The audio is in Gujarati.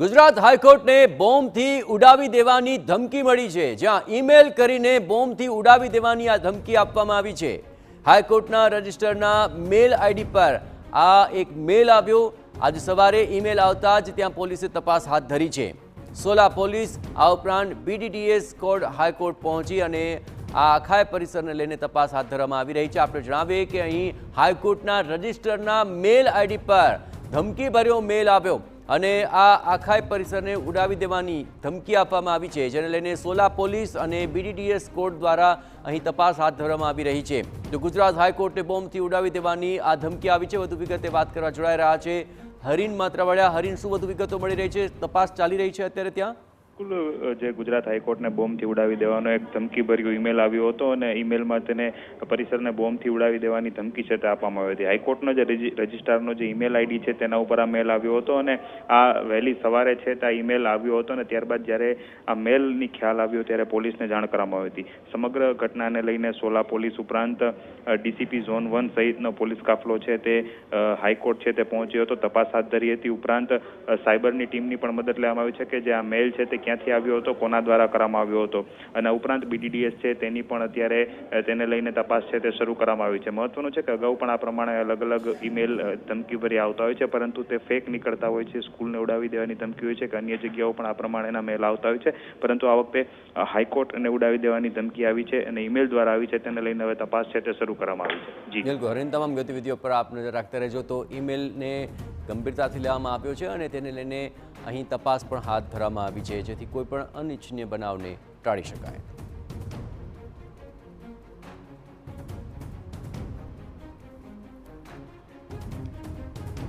ગુજરાત હાઈકોર્ટને બોમ્બથી ઉડાવી દેવાની ધમકી મળી છે, જ્યાં ઈમેલ કરીને બોમ્બથી ઉડાવી દેવાની આ ધમકી આપવામાં આવી છે। હાઈકોર્ટના રજિસ્ટરના મેલ આઈડી પર આ એક મેલ આવ્યો। આજે સવારે ઈમેલ આવતા જ ત્યાં પોલીસે તપાસ હાથ ધરી છે। સોલા પોલીસ આ ઉપરાંત BDDS કોર્ટ હાઈકોર્ટ પહોંચી અને આ આખા પરિસરને લઈને તપાસ હાથ ધરવામાં આવી રહી છે। આપણે જણાવીએ કે અહીં હાઈકોર્ટના રજિસ્ટરના મેલ આઈડી પર ધમકીભર્યો મેલ આવ્યો અને આ આખા પરિસરને ઉડાવી દેવાની ધમકી આપવામાં આવી છે, જેને લઈને સોલા પોલીસ અને BDDS કોર્ટ દ્વારા અહીં તપાસ હાથ ધરવામાં આવી રહી છે। તો ગુજરાત હાઈકોર્ટે બોમ્બથી ઉડાવી દેવાની આ ધમકી આવી છે। વધુ વિગતે વાત કરવા જોડાઈ રહ્યા છે હરીન માત્રાવાળા। હરીન, શું વધુ વિગતો મળી રહી છે? તપાસ ચાલી રહી છે અત્યારે ત્યાં? જે ગુજરાત હાઈકોર્ટને બોમ્બથી ઉડાવી દેવાનો એક ધમકીભર્યો ઈમેલ આવ્યો હતો અને ઈમેલમાં તેને પરિસરને બોમ્બથી ઉડાવી દેવાની ધમકી છે તે આપવામાં આવી હતી। હાઈકોર્ટનો જે રજિસ્ટ્રારનો જે ઈમેલ આઈડી છે તેના ઉપર આ મેલ આવ્યો હતો અને આ વહેલી સવારે છે તે ઈમેલ આવ્યો હતો અને ત્યારબાદ જ્યારે આ મેલની ખ્યાલ આવ્યો ત્યારે પોલીસને જાણ કરવામાં આવી હતી। સમગ્ર ઘટનાને લઈને સોલા પોલીસ ઉપરાંત DCP ઝોન 1 સહિતનો પોલીસ કાફલો છે તે હાઈકોર્ટ છે તે પહોંચ્યો હતો, તપાસ હાથ ધરી હતી। ઉપરાંત સાયબરની ટીમની પણ મદદ લેવામાં આવી છે કે જે આ મેલ છે તે ક્યાંથી આવ્યો હતો, કોના દ્વારા કરવામાં આવ્યો હતો અને ઉપરાંત BDDS છે તેની પણ અત્યારે તેને લઈને તપાસ છે તે શરૂ કરવામાં આવી છે। મહત્વનું છે કે અગાઉ પણ આ પ્રમાણે અલગ અલગ ઈમેલ ધમકીભર્યા આવતા હોય છે, પરંતુ તે ફેક નીકળતા હોય છે। સ્કૂલને ઉડાવી દેવાની ધમકી હોય છે કે અન્ય જગ્યાઓ પણ આ પ્રમાણેના મેલ આવતા હોય છે, પરંતુ આ વખતે હાઈકોર્ટને ઉડાવી દેવાની ધમકી આવી છે અને ઈમેલ દ્વારા આવી છે, તેને લઈને હવે તપાસ છે તે શરૂ કરવામાં આવી છે। જી બિલકુલ હરીન, તમામ ગતિવિધિઓ પર આપ નજર રાખતા રહેજો। તો ઈમેલને ગંભીરતાથી લેવામાં આવ્યો છે અને તેને લઈને અહીં તપાસ પણ હાથ ધરવામાં આવી છે, જેથી કોઈ પણ અનિચ્છનીય બનાવને ટાળી શકાય।